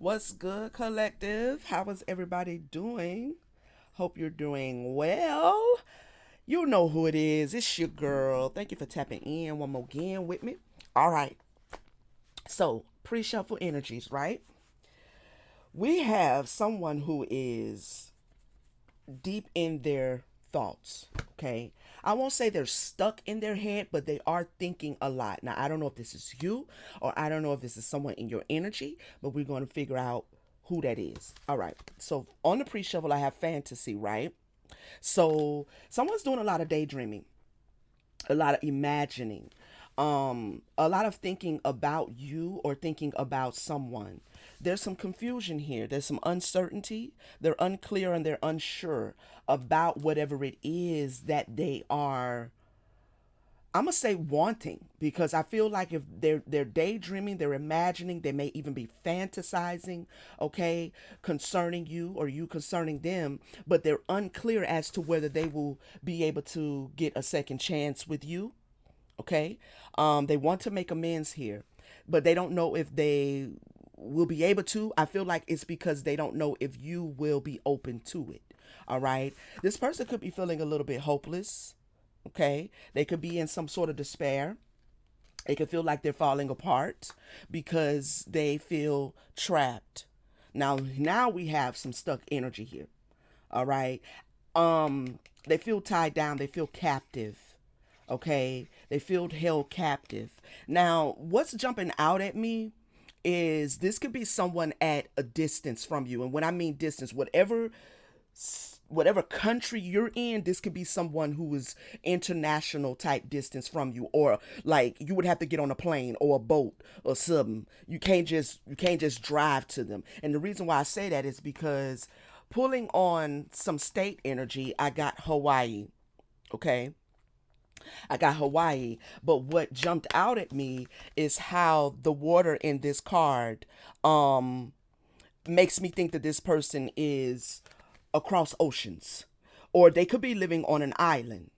What's good, collective? How is everybody doing? Hope you're doing well. You know who it is. It's your girl. Thank you for tapping in one more again with me. All right. So, pre shuffle energies, right? We have someone who is deep in their thoughts. Okay. I won't say they're stuck in their head, but they are thinking a lot. Now, I don't know if this is you or I don't know if this is someone in your energy, but we're going to figure out who that is. All right. So, on the pre shuffle, I have fantasy, right? So, someone's doing a lot of daydreaming, a lot of imagining, a lot of thinking about you or thinking about someone. There's some confusion here. There's some uncertainty. They're unclear and they're unsure about whatever it is that they are. I'm gonna say wanting because I feel like if they're daydreaming, they're imagining, they may even be fantasizing, okay, concerning you or you concerning them, but they're unclear as to whether they will be able to get a second chance with you, okay. They want to make amends here, but they don't know if they will be able to. I feel like it's because they don't know if you will be open to it. All right. This person could be feeling a little bit hopeless. Okay. They could be in some sort of despair. They could feel like they're falling apart because they feel trapped. Now we have some stuck energy here. All right. They feel tied down, they feel captive. Okay? They feel held captive. Now, what's jumping out at me is this could be someone at a distance from you. And when I mean distance, whatever country you're in, this could be someone who is international type distance from you, or like you would have to get on a plane or a boat or something. You can't just drive to them. And the reason why I say that is because pulling on some state energy, I got Hawaii. Okay. I got Hawaii, but what jumped out at me is how the water in this card um makes me think that this person is across oceans, or they could be living on an island.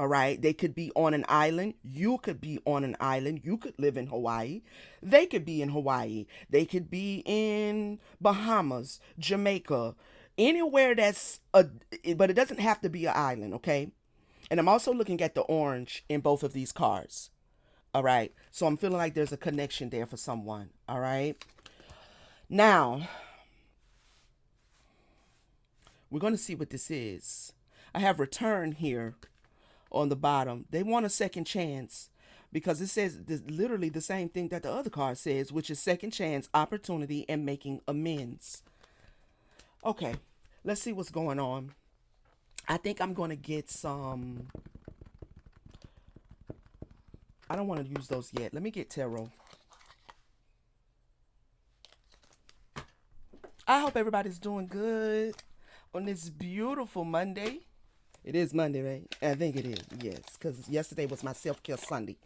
All right, they could be on an island. You could be on an island. You could live in Hawaii. They could be in Hawaii. They could be in Bahamas, Jamaica, anywhere that's a. But it doesn't have to be an island. Okay, and I'm also looking at the orange in both of these cards. All right, so I'm feeling like there's a connection there for someone. All right, now we're going to see what this is. I have return here on the bottom. They want a second chance because it says literally the same thing that the other card says, which is second chance, opportunity, and making amends. Okay, let's see what's going on. I think I'm going to get some. I don't want to use those yet. Let me get tarot. I hope everybody's doing good on this beautiful Monday. It is Monday, right? I think it is, yes, because yesterday was my self care Sunday.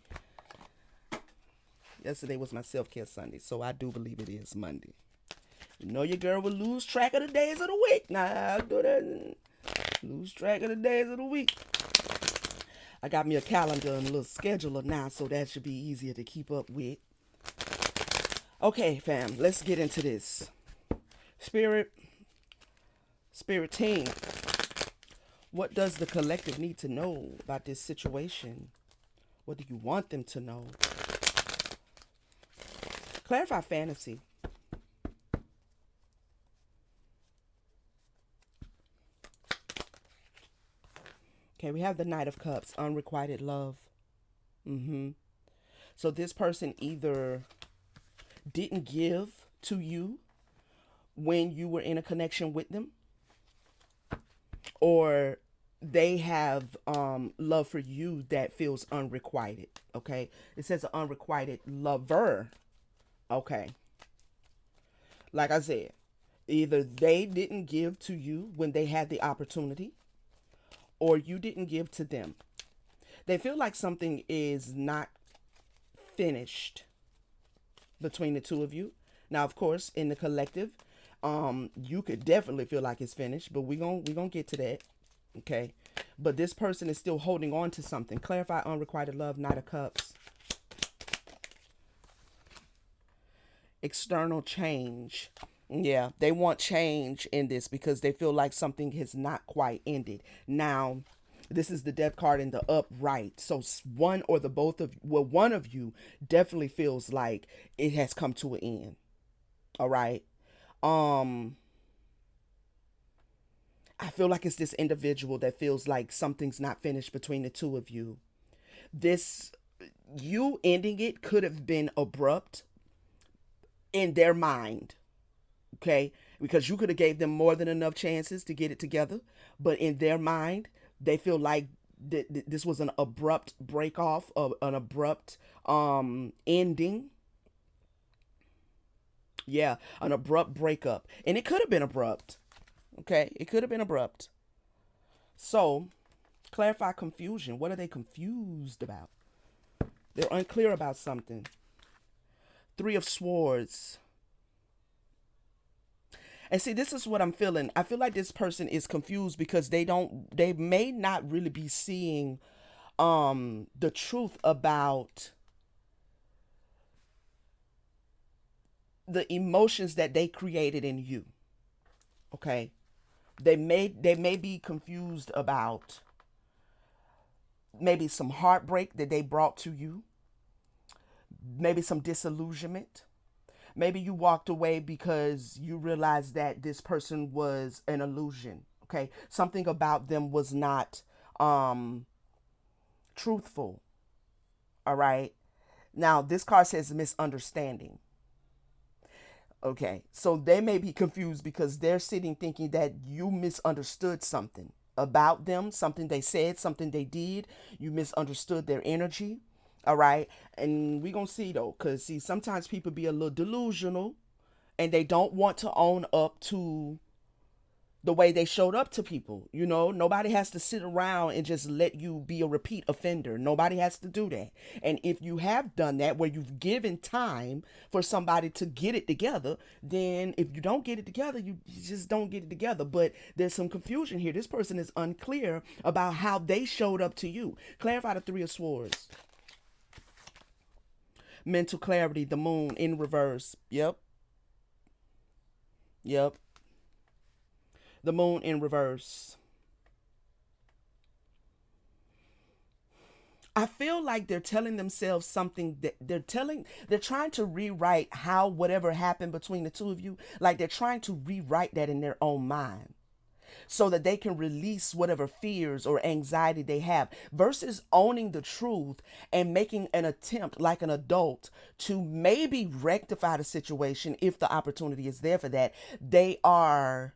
Yesterday was my self care Sunday, so I do believe it is Monday. You know, your girl will lose track of the days of the week. Nah, I'll do that. Lose track of the days of the week. I got me a calendar and a little scheduler now, so that should be easier to keep up with. Okay, fam, let's get into this. Spirit, Spirit team, what does the collective need to know about this situation? What do you want them to know? Clarify fantasy. Okay, we have the Knight of Cups, unrequited love. Mm-hmm. So this person either didn't give to you when you were in a connection with them, or they have love for you that feels unrequited. Okay, it says an unrequited lover. Okay, like I said, either they didn't give to you when they had the opportunity, or you didn't give to them. They feel like something is not finished between the two of you. Now, of course, in the collective, you could definitely feel like it's finished, but we gonna get to that. Okay, but this person is still holding on to something. Clarify unrequited love. Knight of Cups. External change. Yeah, they want change in this because they feel like something has not quite ended. Now, this is the death card in the upright. So one or the both of, well, one of you definitely feels like it has come to an end. All right. Um I feel like it's this individual that feels like something's not finished between the two of you. This, you ending it could have been abrupt in their mind, okay? Because you could have gave them more than enough chances to get it together, but in their mind, they feel like this was an abrupt break off of an abrupt ending. Yeah, an abrupt breakup. And it could have been abrupt. Okay? It could have been abrupt. So, clarify confusion. What are they confused about? They're unclear about something. Three of Swords. And see, this is what I'm feeling. I feel like this person is confused because they may not really be seeing the truth about the emotions that they created in you. Okay? They may be confused about maybe some heartbreak that they brought to you, maybe some disillusionment. Maybe you walked away because you realized that this person was an illusion. Okay? Something about them was not truthful. All right? Now, this card says misunderstanding. Okay, so they may be confused because they're sitting thinking that you misunderstood something about them, something they said, something they did. You misunderstood their energy. All right, and we gonna see though, cause see sometimes people be a little delusional, and they don't want to own up to the way they showed up to people. You know, nobody has to sit around and just let you be a repeat offender. Nobody has to do that. And if you have done that, where you've given time for somebody to get it together, then if you don't get it together, you just don't get it together. But there's some confusion here. This person is unclear about how they showed up to you. Clarify the Three of Swords. Mental clarity, the moon in reverse. Yep. Yep. The moon in reverse. I feel like they're telling themselves something that they're trying to rewrite how whatever happened between the two of you, like they're trying to rewrite that in their own mind so that they can release whatever fears or anxiety they have versus owning the truth and making an attempt like an adult to maybe rectify the situation if the opportunity is there for that. They are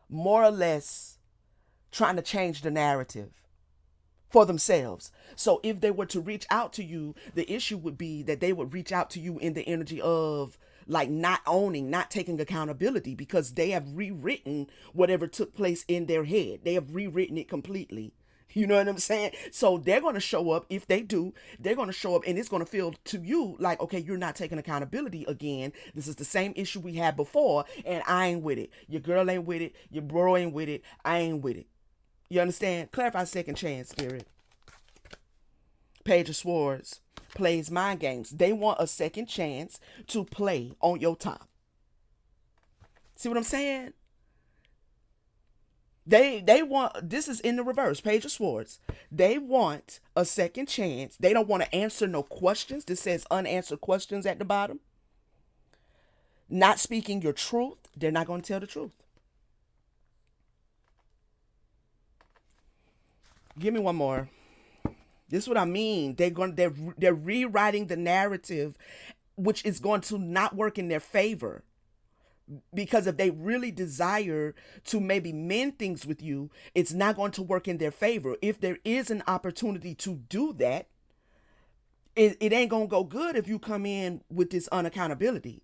more or less trying to change the narrative for themselves. So if they were to reach out to you, the issue would be that they would reach out to you in the energy of like not owning, not taking accountability because they have rewritten whatever took place in their head. They have rewritten it completely. You know what I'm saying? So they're going to show up. If they do, they're going to show up and it's going to feel to you like, okay, you're not taking accountability again. This is the same issue we had before and I ain't with it. Your girl ain't with it. Your bro ain't with it. I ain't with it. You understand? Clarify second chance, Spirit. Page of Swords plays mind games. They want a second chance to play on your top. See what I'm saying? They want, this is in the reverse, Page of Swords. They want a second chance. They don't want to answer no questions. This says unanswered questions at the bottom. Not speaking your truth. They're not going to tell the truth. Give me one more. This is what I mean. They're rewriting the narrative, which is going to not work in their favor. Because if they really desire to maybe mend things with you, it's not going to work in their favor. If there is an opportunity to do that, it ain't gonna go good if you come in with this unaccountability.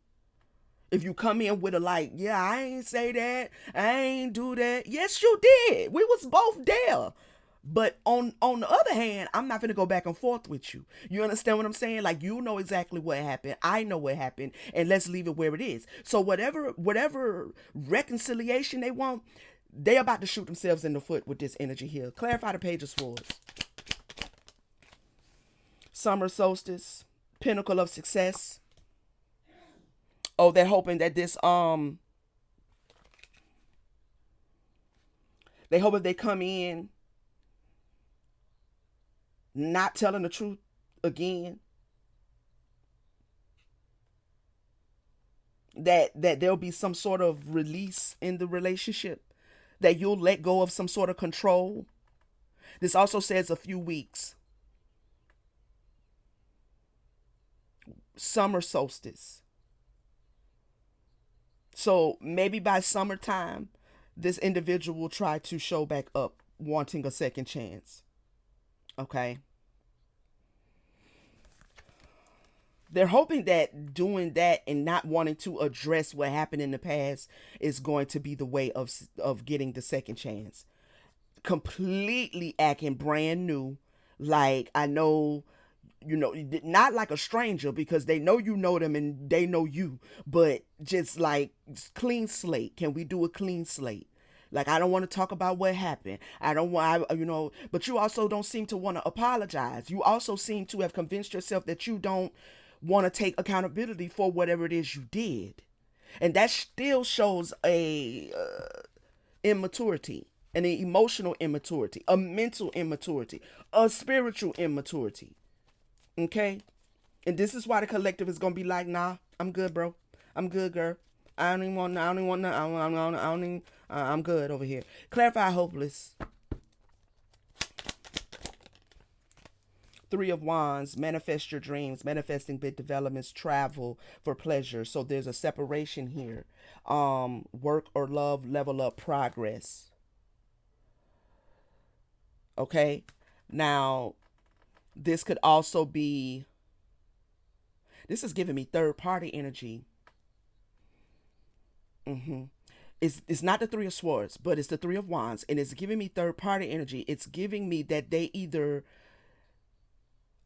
If you come in with a like, yeah, I ain't say that, I ain't do that. Yes, you did. We was both there. But on the other hand, I'm not gonna go back and forth with you. You understand what I'm saying? Like you know exactly what happened. I know what happened, and let's leave it where it is. So whatever reconciliation they want, they about to shoot themselves in the foot with this energy here. Clarify the Page of Swords. Summer solstice, pinnacle of success. Oh, they're hoping that this They hope if they come in not telling the truth again, that there'll be some sort of release in the relationship, that you'll let go of some sort of control. This also says a few weeks. Summer solstice. So maybe by summertime, this individual will try to show back up wanting a second chance. Okay. They're hoping that doing that and not wanting to address what happened in the past is going to be the way of getting the second chance. Completely acting brand new, like I know, not like a stranger, because they know you know them and they know you, but just like clean slate. Can we do a clean slate? Like, I don't want to talk about what happened. I don't want, but you also don't seem to want to apologize. You also seem to have convinced yourself that you don't want to take accountability for whatever it is you did. And that still shows a immaturity, an emotional immaturity, a mental immaturity, a spiritual immaturity. Okay? And this is why the collective is gonna be like, nah, I'm good, bro. I'm good, girl. I don't even want, I don't even, I'm good over here. Clarify hopeless. Three of Wands, manifest your dreams, manifesting big developments, travel for pleasure. So there's a separation here. Work or love, level up, progress. Okay? Now, this could also be, this is giving me third party energy. Mm-hmm. It's not the Three of Swords, but it's the Three of Wands, and it's giving me third party energy. It's giving me that they either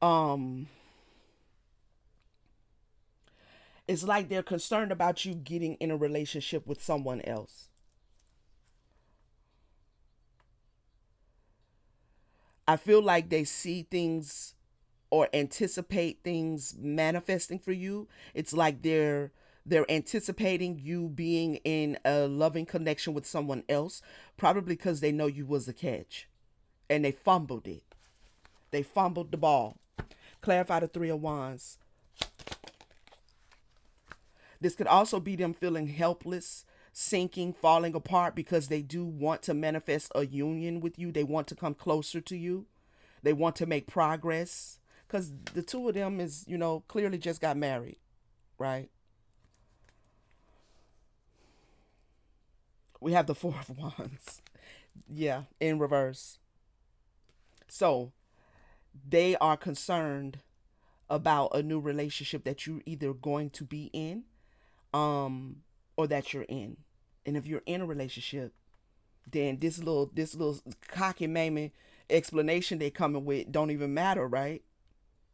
um it's like they're concerned about you getting in a relationship with someone else. I feel like they see things or anticipate things manifesting for you. It's like they're anticipating you being in a loving connection with someone else, probably because they know you was a catch and they fumbled it. They fumbled the ball. Clarify the Three of Wands. This could also be them feeling helpless, sinking, falling apart, because they do want to manifest a union with you. They want to come closer to you. They want to make progress. Because the two of them is, clearly just got married, right? We have the Four of Wands. Yeah, in reverse. So they are concerned about a new relationship that you're either going to be in, um, or that you're in. And if you're in a relationship, then this little cocky mammy explanation they coming with don't even matter, right?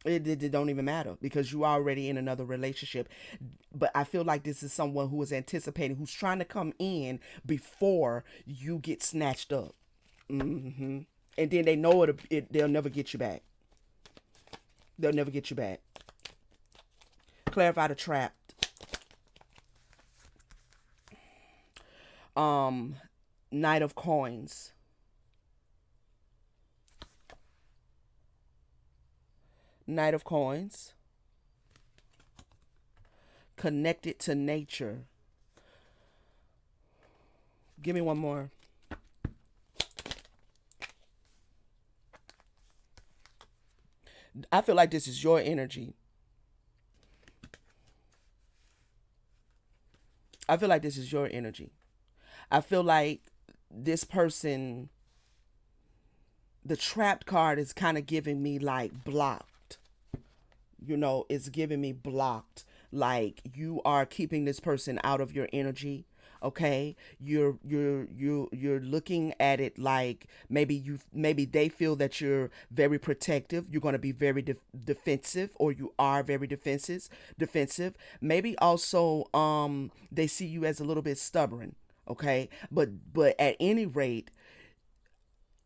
It don't even matter because you are already in another relationship. But I feel like this is someone who is anticipating, who's trying to come in before you get snatched up. Mm-hmm. And then they know they'll never get you back. They'll never get you back. Clarify the trap. Um, Knight of Coins. Knight of Coins. Connected to nature. Give me one more. I feel like this is your energy. I feel like this is your energy. I feel like this person, the trapped card is kind of giving me like blocked. It's giving me blocked. Like you are keeping this person out of your energy. Okay, you're looking at it like maybe they feel that you're very protective. You're going to be very defensive, or you are very defensive. Maybe also they see you as a little bit stubborn. Okay, but at any rate,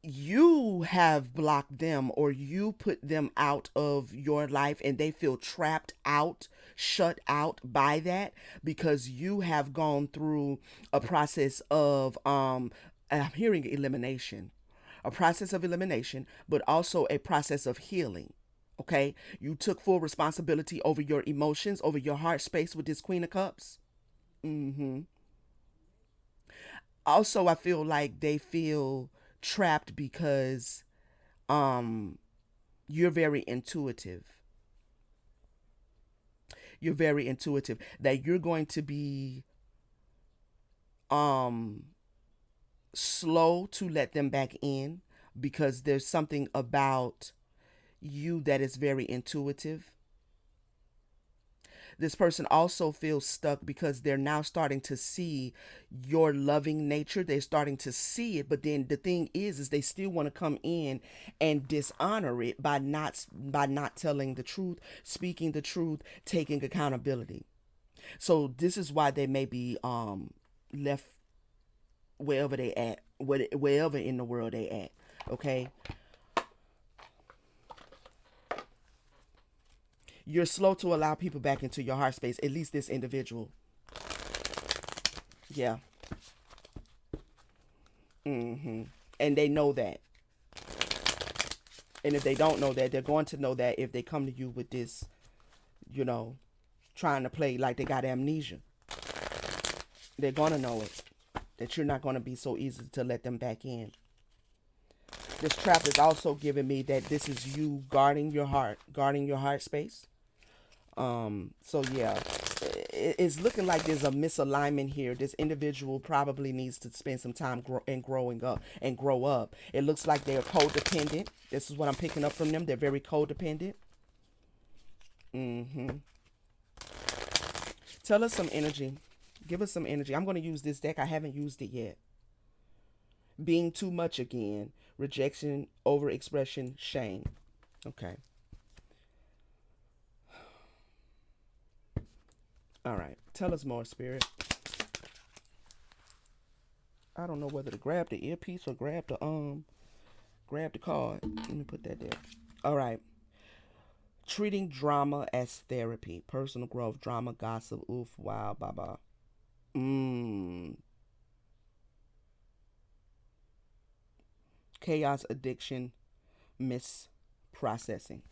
you have blocked them, or you put them out of your life, and they feel trapped out, shut out by that, because you have gone through a process of I'm hearing elimination, a process of elimination, but also a process of healing. Okay, you took full responsibility over your emotions, over your heart space with this Queen of Cups. Hmm. Also, I feel like they feel trapped because um you're very intuitive. You're very intuitive that you're going to be um slow to let them back in because there's something about you that is very intuitive. This person also feels stuck because they're now starting to see your loving nature. They're starting to see it, but then the thing is they still want to come in and dishonor it by not telling the truth, speaking the truth, taking accountability. So this is why they may be left wherever they at, wherever in the world they at. Okay, you're slow to allow people back into your heart space. At least this individual. Yeah. Hmm. And they know that. And if they don't know that, they're going to know that if they come to you with this, you know, trying to play like they got amnesia. They're going to know it. That you're not going to be so easy to let them back in. This trap is also giving me that this is you guarding your heart space. So yeah, it's looking like there's a misalignment here. This individual probably needs to spend some time growing up and grow up. It looks like they're codependent. This is what I'm picking up from them. They're very codependent. Hmm. Tell us some energy. Give us some energy. I'm going to use this deck. I haven't used it yet. Being too much again. Rejection, overexpression, shame. Okay. All right. Tell us more, Spirit. I don't know whether to grab the earpiece or grab the card. Let me put that there. All right. Treating drama as therapy. Personal growth, drama, gossip, oof, wow, baba. Mmm. Chaos, addiction, misprocessing.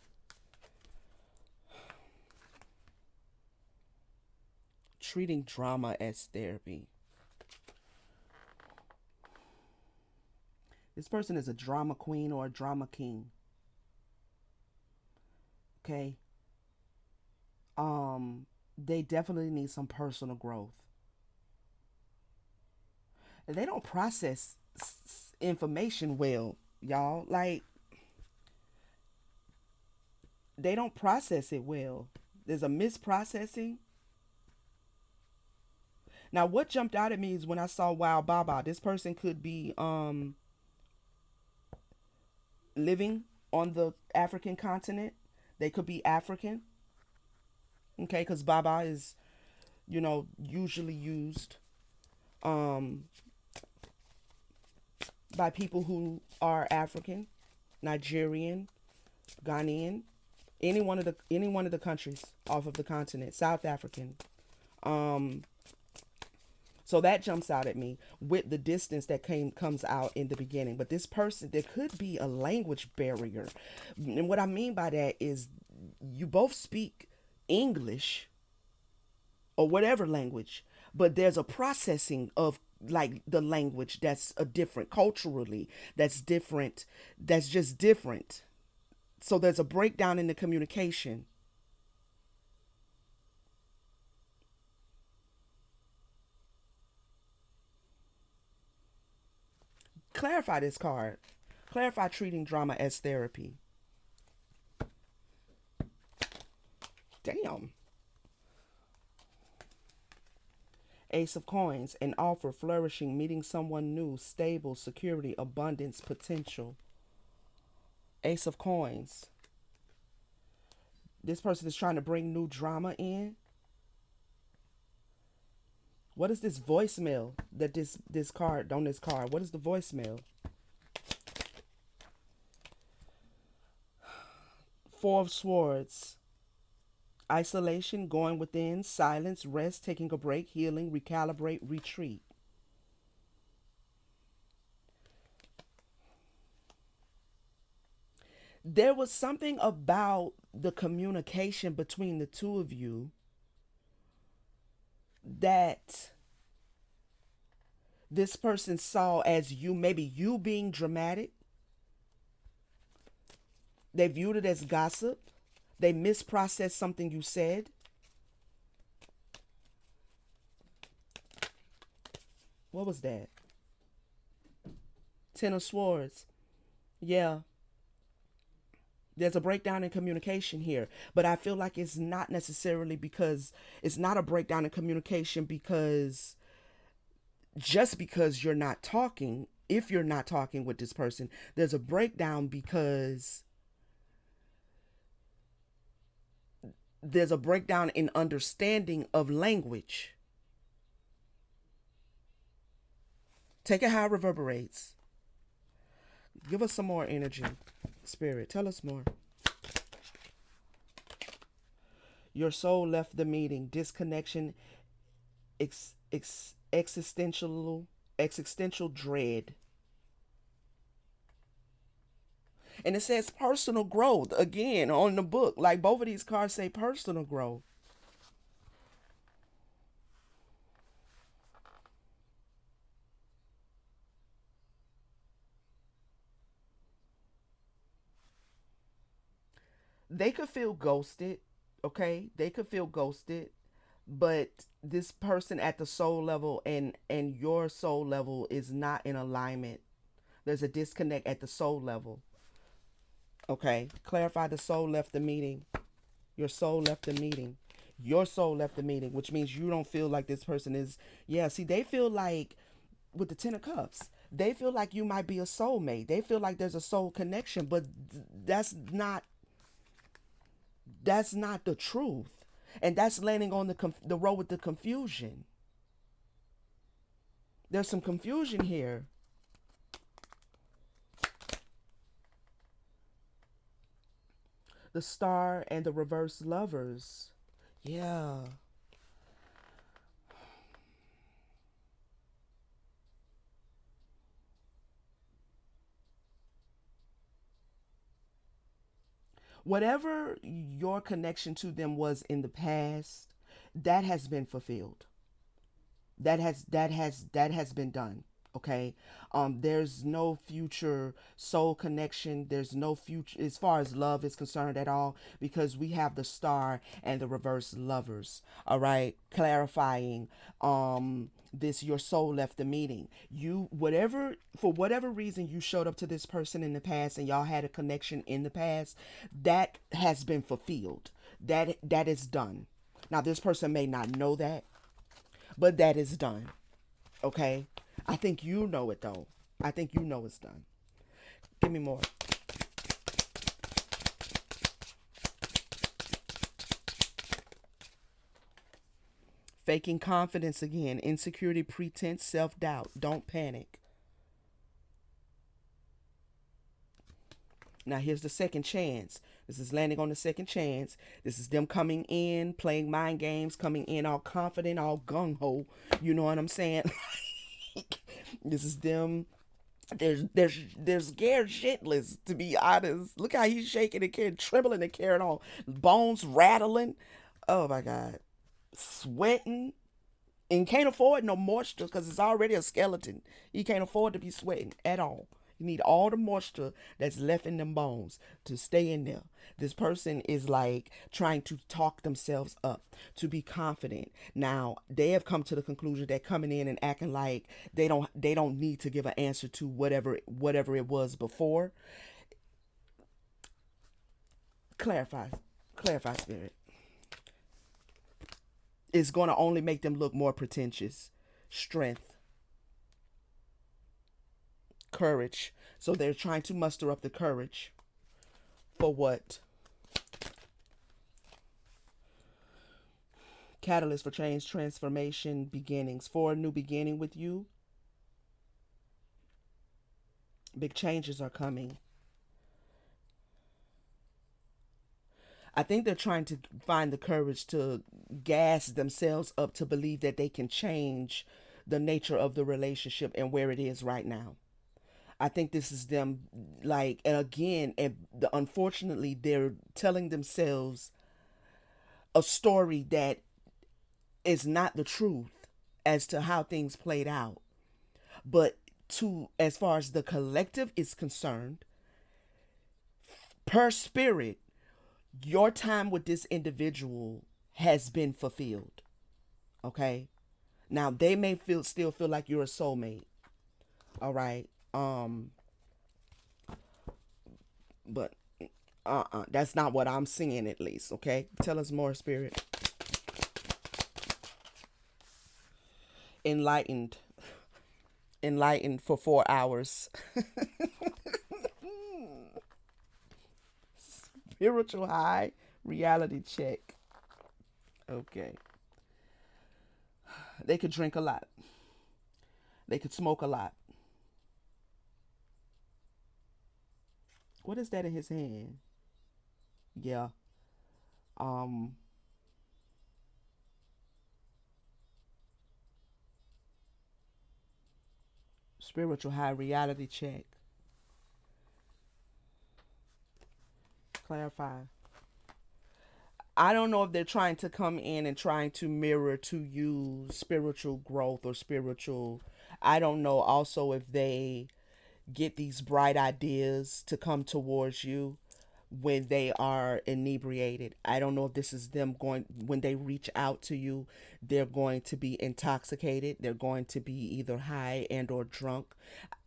Treating drama as therapy. This person is a drama queen or a drama king. Okay. They definitely need some personal growth. They don't process information well, y'all. Like they don't process it well. There's a misprocessing. Now, what jumped out at me is when I saw Wow Baba. This person could be living on the African continent. They could be African. Okay, because Baba is usually used um by people who are African, Nigerian, Ghanaian, any one of the countries off of the continent, South African. Um, so that jumps out at me with the distance that comes out in the beginning. But this person, there could be a language barrier, and what I mean by that is you both speak English or whatever language, but there's a processing of like the language that's a different culturally, that's different, that's just different. So there's a breakdown in the communication. Clarify this card. Clarify treating drama as therapy. Damn. Ace of Coins, an offer, flourishing, meeting someone new, stable, security, abundance, potential. Ace of Coins. This person is trying to bring new drama in. What is this voicemail that this card on this card? What is the voicemail? Four of Swords. Isolation, going within, silence, rest, taking a break, healing, recalibrate, retreat. There was something about the communication between the two of you that this person saw as you, maybe you being dramatic. They viewed it as gossip. They misprocessed something you said. What was that? Ten of Swords. Yeah, there's a breakdown in communication here, but I feel like it's not necessarily because it's not a breakdown in communication because just because you're not talking, if you're not talking with this person, there's a breakdown because there's a breakdown in understanding of language. Take it how it reverberates. Give us some more energy. Spirit, tell us more. Your soul left the meeting. Disconnection, existential dread. And it says personal growth again on the book. Like both of these cards say personal growth. They could feel ghosted, okay? They could feel ghosted, but this person at the soul level and your soul level is not in alignment. There's a disconnect at the soul level. Okay? Clarify the soul left the meeting. Your soul left the meeting. Your soul left the meeting, which means you don't feel like this person is. Yeah, see, they feel like with the Ten of Cups, they feel like you might be a soulmate. They feel like there's a soul connection, but that's not the truth, and that's landing on the road with the confusion. There's some confusion here. The Star and the reverse lovers. Yeah. Whatever your connection to them was in the past, that has been fulfilled. That has been done. Okay. There's no future soul connection. There's no future as far as love is concerned at all, because we have the Star and the reverse lovers. All right, clarifying this, your soul left the meeting. You, whatever, for whatever reason you showed up to this person in the past and y'all had a connection in the past, that has been fulfilled. That is done. Now this person may not know that, but that is done. Okay? I think you know it though. I think you know it's done. Give me more. Faking confidence again. Insecurity, pretense, self doubt. Don't panic. Now here's the second chance. This is landing on the second chance. This is them coming in, playing mind games, coming in all confident, all gung ho. You know what I'm saying? This is them. They're scared shitless, to be honest. Look how he's shaking and carrying, trembling and carrying on, bones rattling. Oh my god, sweating and can't afford no moisture because it's already a skeleton. He can't afford to be sweating at all. You need all the moisture that's left in them bones to stay in there. This person is like trying to talk themselves up to be confident. Now they have come to the conclusion that coming in and acting like they don't need to give an answer to whatever it was before. Clarify, clarify, spirit. Is going to only make them look more pretentious. Strength, courage. So they're trying to muster up the courage for what? Catalyst for change, transformation, beginnings. For a new beginning with you, big changes are coming. I think they're trying to find the courage to gas themselves up to believe that they can change the nature of the relationship and where it is right now. I think this is them, like, and again, unfortunately, they're telling themselves a story that is not the truth as to how things played out. But to as far as the collective is concerned, per spirit, your time with this individual has been fulfilled. Okay. Now they may still feel like you're a soulmate. All right. But that's not what I'm seeing, at least. Okay. Tell us more, spirit. Enlightened. Enlightened for 4 hours. Spiritual high. Reality check. Okay. They could drink a lot. They could smoke a lot. What is that in his hand? Yeah. Um. Spiritual high. Reality check. Clarify. I don't know if they're trying to come in and trying to mirror to you spiritual growth or spiritual. I don't know also if they get these bright ideas to come towards you when they are inebriated. I don't know if this is them going, when they reach out to you, they're going to be intoxicated. They're going to be either high and or drunk.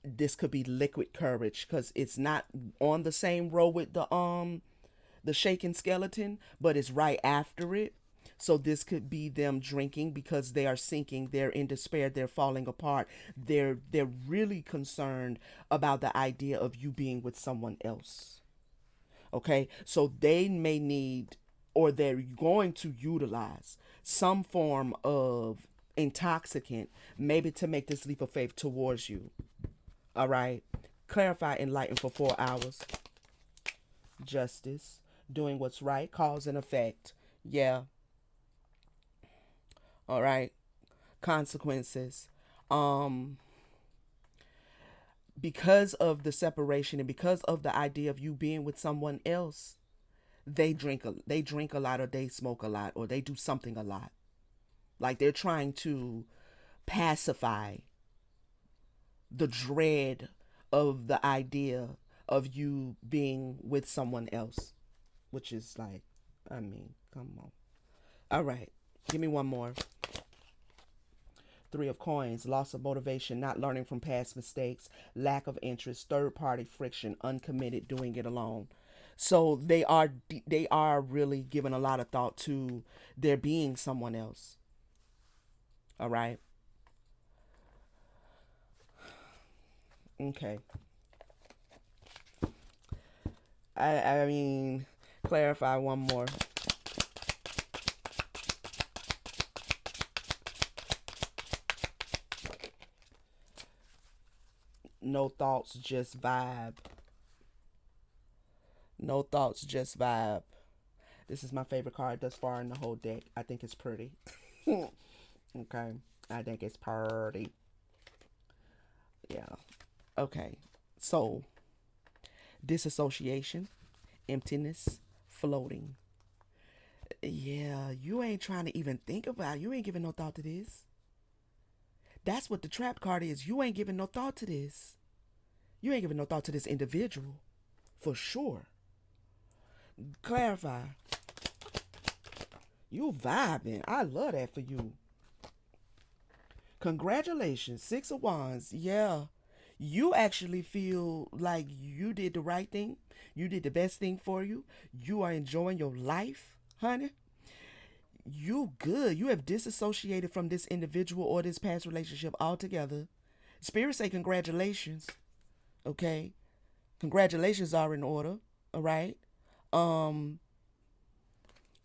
This could be liquid courage because it's not on the same row with the shaken skeleton, but it's right after it. So this could be them drinking because they are sinking, they're in despair, they're falling apart. They're really concerned about the idea of you being with someone else. Okay? So they may need, or they're going to utilize some form of intoxicant, maybe to make this leap of faith towards you. All right? Clarify, enlighten for 4 hours. Justice, doing what's right, cause and effect. Yeah. All right. Consequences. Um, because of the separation and because of the idea of you being with someone else, they drink a lot or they smoke a lot or they do something a lot. Like they're trying to pacify the dread of the idea of you being with someone else, which is like, I mean, come on. All right. Give me one more. Three of coins, loss of motivation, not learning from past mistakes, lack of interest, third party friction, uncommitted, doing it alone. So they are really giving a lot of thought to there being someone else. All right. Okay. I mean, clarify one more. No thoughts, just vibe. No thoughts, just vibe. This is my favorite card thus far in the whole deck. I think it's pretty. Okay. I think it's pretty. Yeah. Okay. So, disassociation, emptiness, floating. Yeah, you ain't trying to even think about it. You ain't giving no thought to this. That's what the trap card is. You ain't giving no thought to this. You ain't giving no thought to this individual. For sure. Clarify. You vibing. I love that for you. Congratulations. Six of Wands. Yeah. You actually feel like you did the right thing. You did the best thing for you. You are enjoying your life, honey. You good. You have disassociated from this individual or this past relationship altogether. Spirit say congratulations. Okay. Congratulations are in order. All right. Um,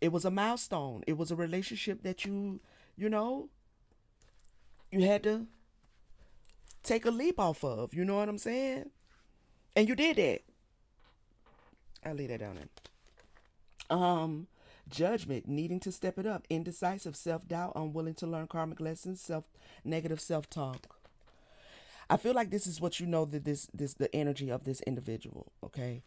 it was a milestone. It was a relationship that you know, you had to take a leap off of. You know what I'm saying? And you did that. I'll lay that down there. Judgment, needing to step it up, indecisive, self doubt, unwilling to learn karmic lessons, self negative self talk. I feel like this is what you know, that this the energy of this individual, okay?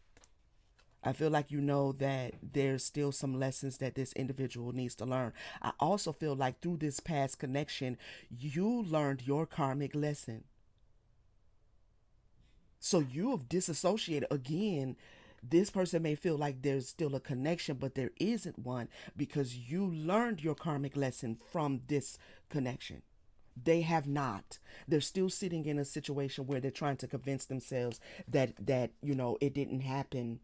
I feel like you know that there's still some lessons that this individual needs to learn. I also feel like through this past connection, you learned your karmic lesson. So you have disassociated again. This person may feel like there's still a connection, but there isn't one because you learned your karmic lesson from this connection. They have not. They're still sitting in a situation where they're trying to convince themselves that it didn't happen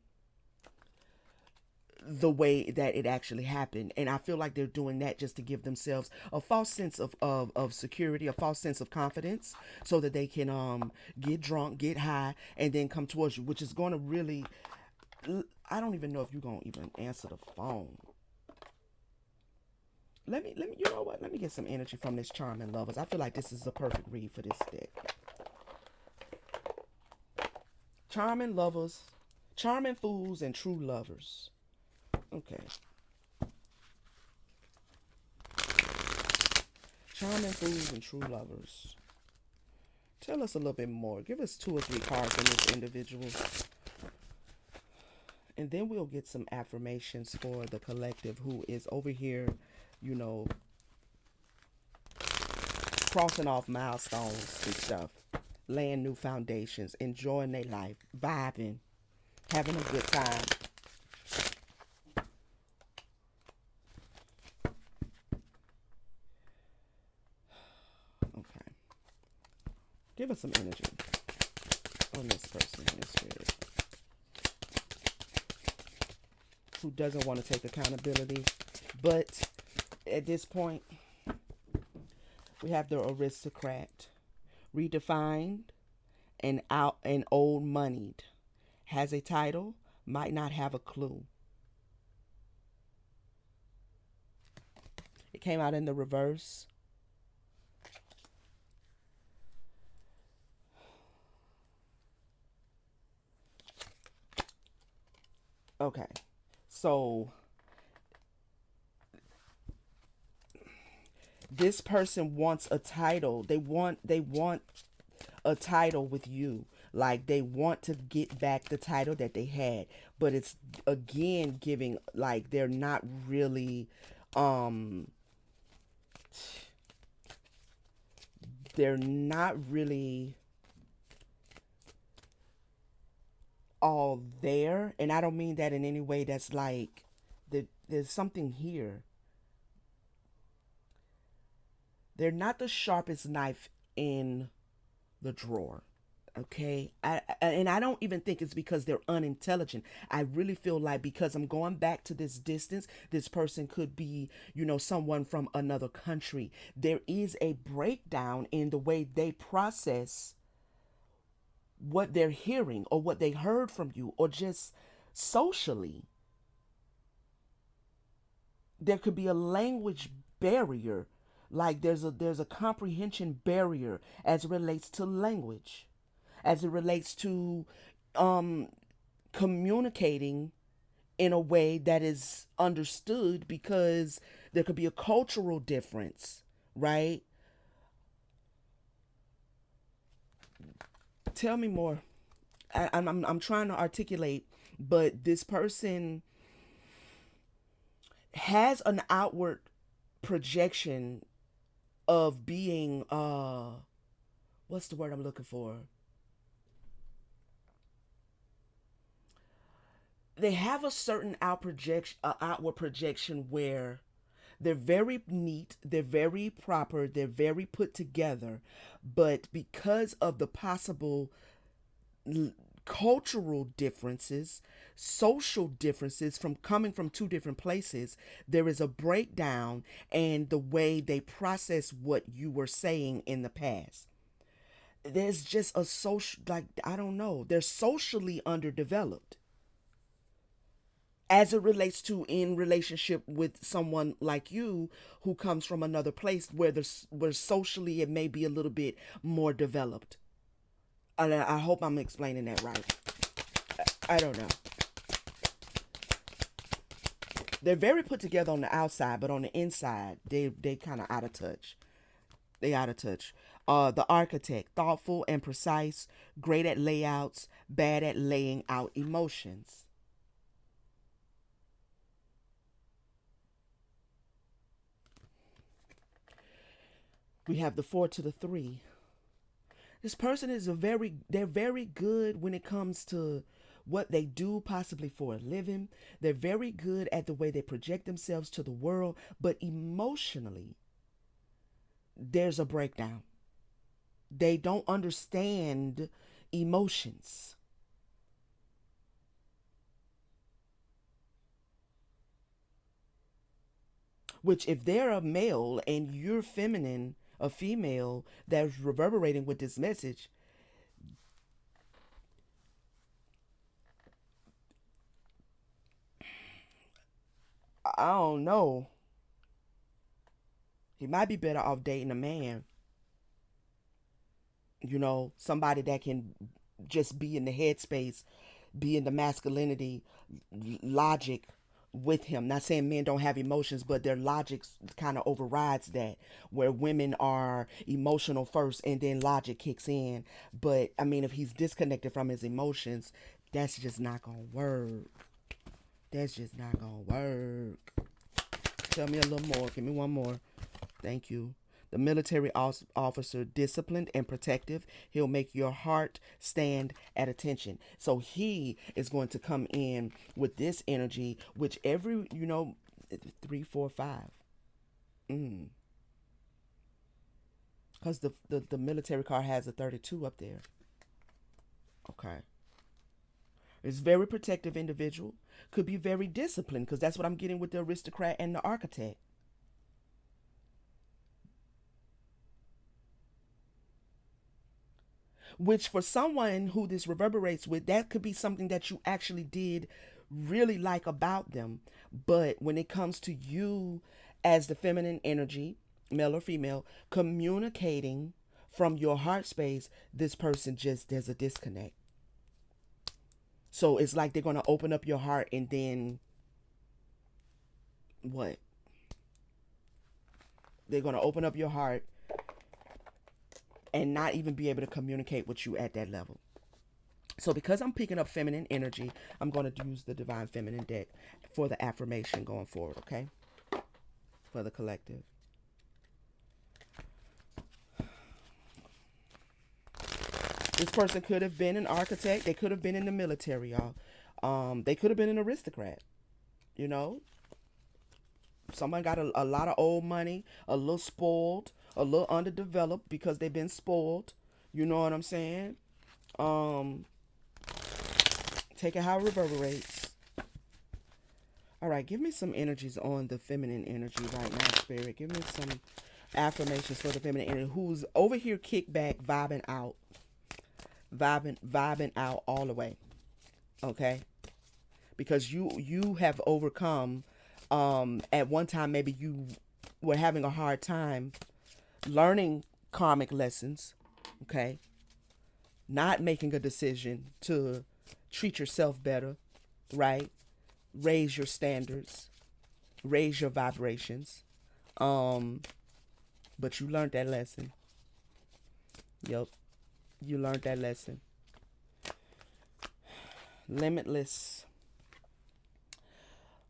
the way that it actually happened. And I feel like they're doing that just to give themselves a false sense of security, a false sense of confidence, so that they can get drunk, get high, and then come towards you, which is going to really, I don't even know if you're going to even answer the phone. Let me, you know what? Let me get some energy from this Charming Lovers. I feel like this is the perfect read for this deck. Charming Lovers, Charming Fools, and True Lovers. Okay. Charming Fools and True Lovers. Tell us a little bit more. Give us 2 or 3 cards on this individual. And then we'll get some affirmations for the collective who is over here, you know, crossing off milestones and stuff, laying new foundations, enjoying their life, vibing, having a good time. Okay. Give us some energy on this person in the spirit who doesn't want to take accountability. But at this point, we have the aristocrat, redefined and out and old moneyed, has a title, might not have a clue. It came out in the reverse. Okay. So this person wants a title. They want a title with you. Like they want to get back the title that they had, but it's again giving like um they're not really all there, and I don't mean that in any way that's like there's something here. They're not the sharpest knife in the drawer. Okay, and I don't even think it's because they're unintelligent. I really feel like because I'm going back to this distance, this person could be, someone from another country. There is a breakdown in the way they process what they're hearing or what they heard from you, or just socially there could be a language barrier. Like there's a comprehension barrier as it relates to language, as it relates to um communicating in a way that is understood, because there could be a cultural difference, right? Tell me more. I'm trying to articulate, but this person has an outward projection of being what's the word I'm looking for? They have a certain outward projection where they're very neat, they're very proper, they're very put together, but because of the possible cultural differences, social differences from coming from 2 different places, there is a breakdown in the way they process what you were saying in the past. There's just a social, like, I don't know, they're socially underdeveloped as it relates to in relationship with someone like you who comes from another place where socially it may be a little bit more developed. I hope I'm explaining that right. I don't know. They're very put together on the outside, but on the inside, they kind of out of touch. They out of touch. The architect, thoughtful and precise, great at layouts, bad at laying out emotions. We have the four to the three. This person is they're very good when it comes to what they do, possibly for a living. They're very good at the way they project themselves to the world, but emotionally, there's a breakdown. They don't understand emotions. Which, if they're a male and you're feminine, a female that's reverberating with this message, I don't know. He might be better off dating a man, somebody that can just be in the headspace, be in the masculinity, logic with him. Not saying men don't have emotions, but their logic kind of overrides that, where women are emotional first and then logic kicks in. But I mean, if he's disconnected from his emotions, that's just not gonna work. That's just not gonna work. Tell me a little more. Give me one more. Thank you. The military officer, disciplined and protective. He'll make your heart stand at attention. So he is going to come in with this energy, which every, 3, 4, 5. Mm. Because the military card has a 32 up there. Okay. It's very protective individual. Could be very disciplined, because that's what I'm getting with the aristocrat and the architect. Which, for someone who this reverberates with, that could be something that you actually did really like about them. But when it comes to you as the feminine energy, male or female, communicating from your heart space, this person just, there's a disconnect. So it's like they're going to open up your heart and then what? They're going to open up your heart and not even be able to communicate with you at that level. So because I'm picking up feminine energy, I'm going to use the Divine Feminine deck for the affirmation going forward, okay? For the collective. This person could have been an architect. They could have been in the military, y'all. They could have been an aristocrat, you know? Someone got a lot of old money, a little spoiled, a little underdeveloped because they've been spoiled. You know what I'm saying? Um, Take it how it reverberates. All right, give me some energies on the feminine energy right now, Spirit. Give me some affirmations for the feminine energy who's over here kick back, vibing out all the way. Okay? Because you have overcome at one time maybe you were having a hard time learning karmic lessons, okay? Not making a decision to treat yourself better, right? Raise your standards, raise your vibrations. Um, but you learned that lesson. Yep, you learned that lesson. Limitless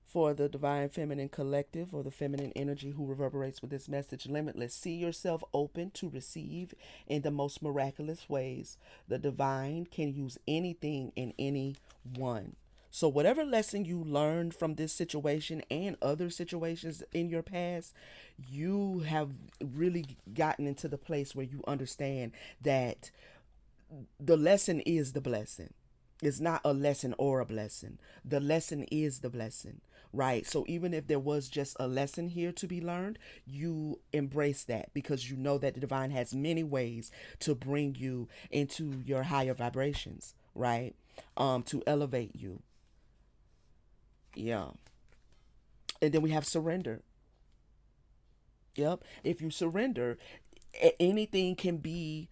for the Divine Feminine Collective, or the feminine energy who reverberates with this message. Limitless. See yourself open to receive in the most miraculous ways. The divine can use anything and anyone. So, whatever lesson you learned from this situation and other situations in your past, you have really gotten into the place where you understand that the lesson is the blessing. It's not a lesson or a blessing. The lesson is the blessing, right? So even if there was just a lesson here to be learned, you embrace that because you know that the divine has many ways to bring you into your higher vibrations, right? To elevate you. Yeah. And then we have surrender. Yep. If you surrender, anything can be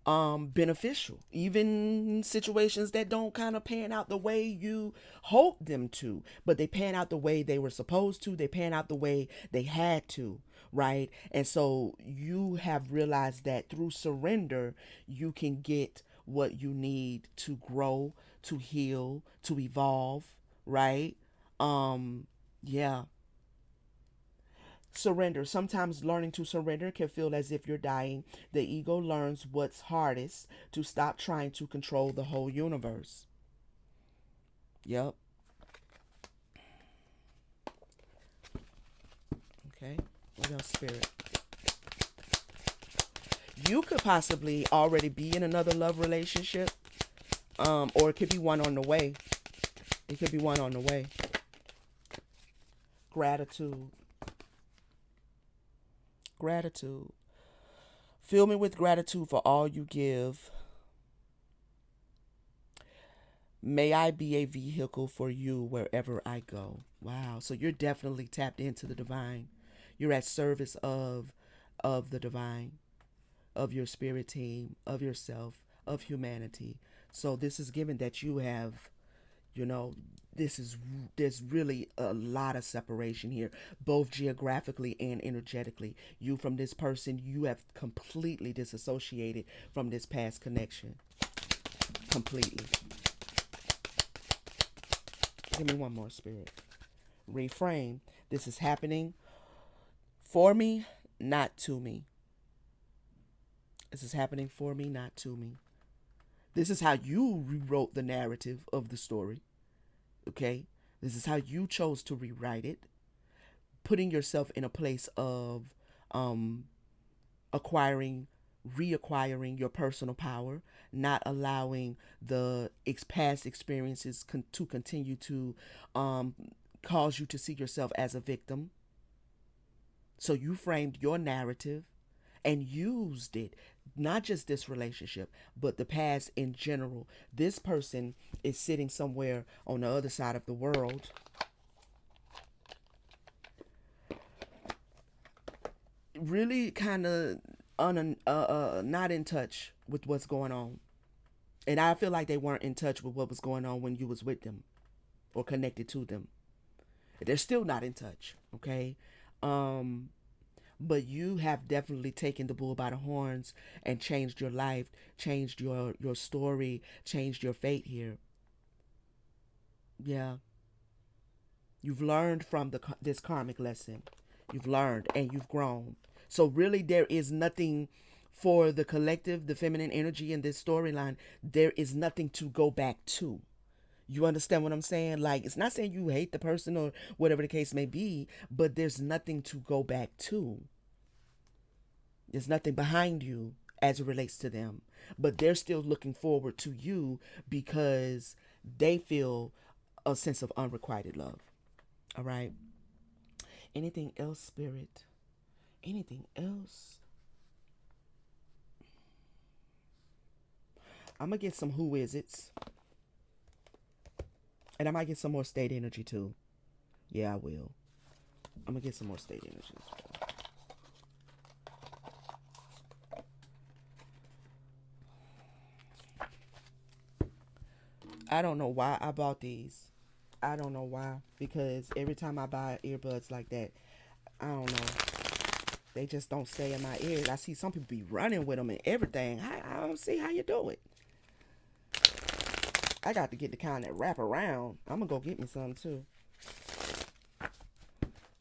beneficial, even situations that don't kind of pan out the way you hope them to, but they pan out the way they were supposed to, they pan out the way they had to, right? And so you have realized that through surrender, you can get what you need to grow, to heal, to evolve, right? Um, yeah. Surrender. Sometimes learning to surrender can feel as if you're dying. The ego learns what's hardest to stop trying to control the whole universe. Yep. Okay. What else, spirit? You could possibly already be in another love relationship, or it could be one on the way. It could be one on the way. Gratitude. Gratitude. Fill me with gratitude for all you give. May I be a vehicle for you wherever I go. Wow. So you're definitely tapped into the divine. You're at service of the divine, of your spirit team, of yourself, of humanity. So this is given that you have, you know, this is there's really a lot of separation here, both geographically and energetically. You from this person, you have completely disassociated from this past connection. Completely. Give me one more, spirit. Reframe. This is happening for me, not to me. This is happening for me, not to me. This is how you rewrote the narrative of the story. Okay? This is how you chose to rewrite it, putting yourself in a place of um, acquiring, reacquiring your personal power, not allowing the past experiences to continue to um, cause you to see yourself as a victim. So you framed your narrative and used it, not just this relationship, but the past in general. This person is sitting somewhere on the other side of the world, really kind of not in touch with what's going on. And I feel like they weren't in touch with what was going on when you was with them or connected to them. They're still not in touch, okay? Um, but you have definitely taken the bull by the horns and changed your life, changed your story, changed your fate here. Yeah, you've learned from this karmic lesson. You've learned and you've grown. So really, there is nothing for the collective, the feminine energy in this storyline. There is nothing to go back to. You understand what I'm saying? Like, it's not saying you hate the person or whatever the case may be, but there's nothing to go back to. There's nothing behind you as it relates to them. But they're still looking forward to you because they feel a sense of unrequited love. All right. Anything else, spirit? Anything else? I'm going to get some who is it's. And I might get some more state energy too. Yeah, I will. I'm going to get some more state energy as well. I don't know why I bought these. I don't know why. Because every time I buy earbuds like that, I don't know. They just don't stay in my ears. I see some people be running with them and everything. I don't see how you do it. I got to get the kind that wrap around. I'm going to go get me some too.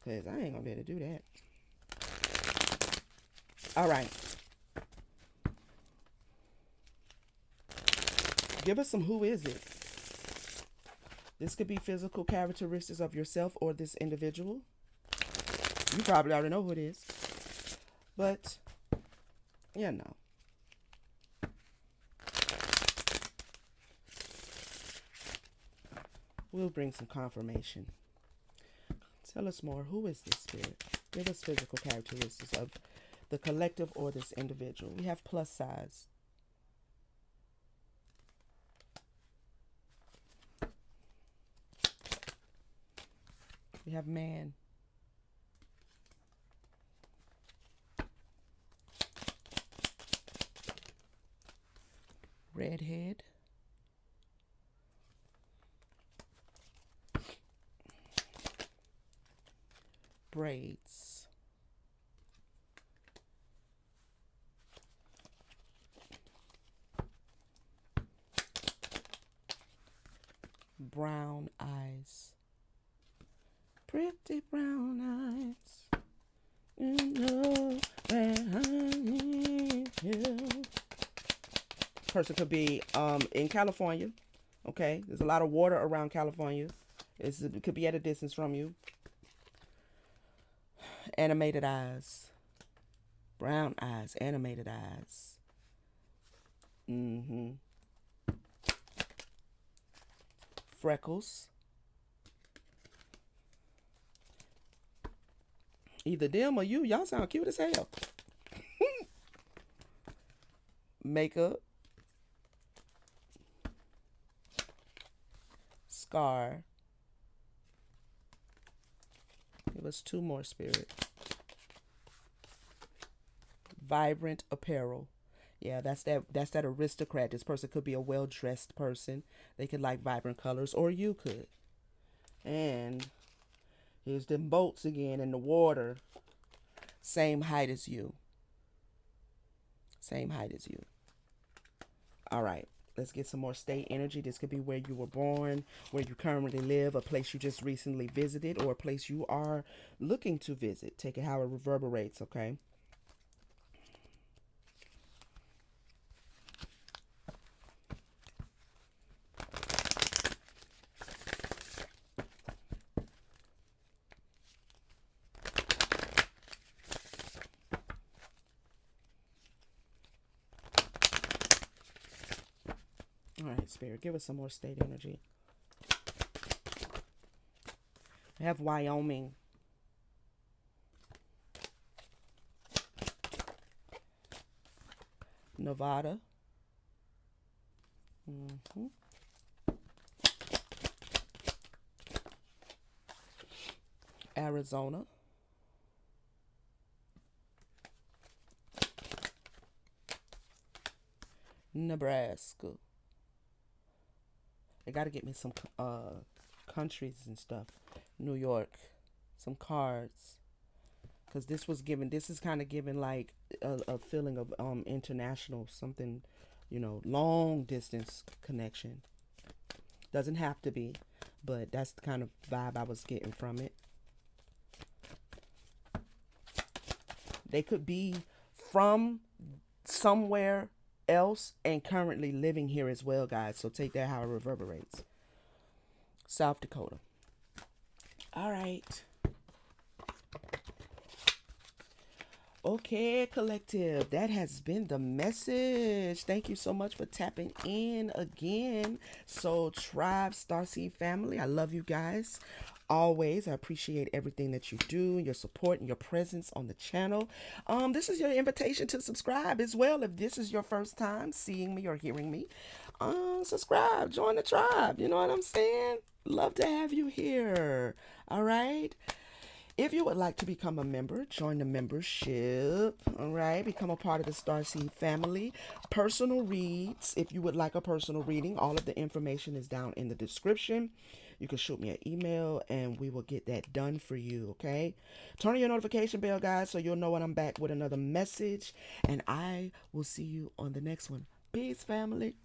Because I ain't going to be able to do that. All right. Give us some who is it. This could be physical characteristics of yourself or this individual. You probably already know who it is. But, you know. We'll bring some confirmation. Tell us more. Who is this spirit? Give us physical characteristics of the collective or this individual. We have plus size. We have man. Redhead. Braids. brown eyes. Pretty brown eyes. You know that I need you. Person could be in California. Okay, there's a lot of water around California. It could be at a distance from you. Animated eyes. Brown eyes. Animated eyes. Mm-hmm. Freckles. Either them or you. Y'all sound cute as hell. Makeup. Scar. Give us two more, Spirit. Vibrant apparel. Yeah, that's that aristocrat. This person could be a well-dressed person. They could like vibrant colors, or you could. And here's them boats again in the water. Same height as you. Same height as you. All right. Let's get some more state energy. This could be where you were born, where you currently live, a place you just recently visited, or a place you are looking to visit. Take it how it reverberates, okay? All right, Spirit, give us some more state energy. I have Wyoming. Nevada. Mm-hmm. Arizona. Nebraska. They got to get me some countries and stuff. New York. Some cards. Because this is kind of given like a feeling of international, something, long distance connection. Doesn't have to be, but that's the kind of vibe I was getting from it. They could be from somewhere else and currently living here as well, guys. So take that how it reverberates. South Dakota. All right. Okay, collective. That has been the message. Thank you so much for tapping in again. So, Tribe, Starseed family, I love you guys. Always, I appreciate everything that you do, your support and your presence on the channel. This is your invitation to subscribe as well. If this is your first time seeing me or hearing me, subscribe, join the tribe. You know what I'm saying? Love to have you here. All right. If you would like to become a member, join the membership, all right? Become a part of the Starseed family. Personal reads, if you would like a personal reading, all of the information is down in the description. You can shoot me an email and we will get that done for you, okay? Turn on your notification bell, guys, so you'll know when I'm back with another message. And I will see you on the next one. Peace, family.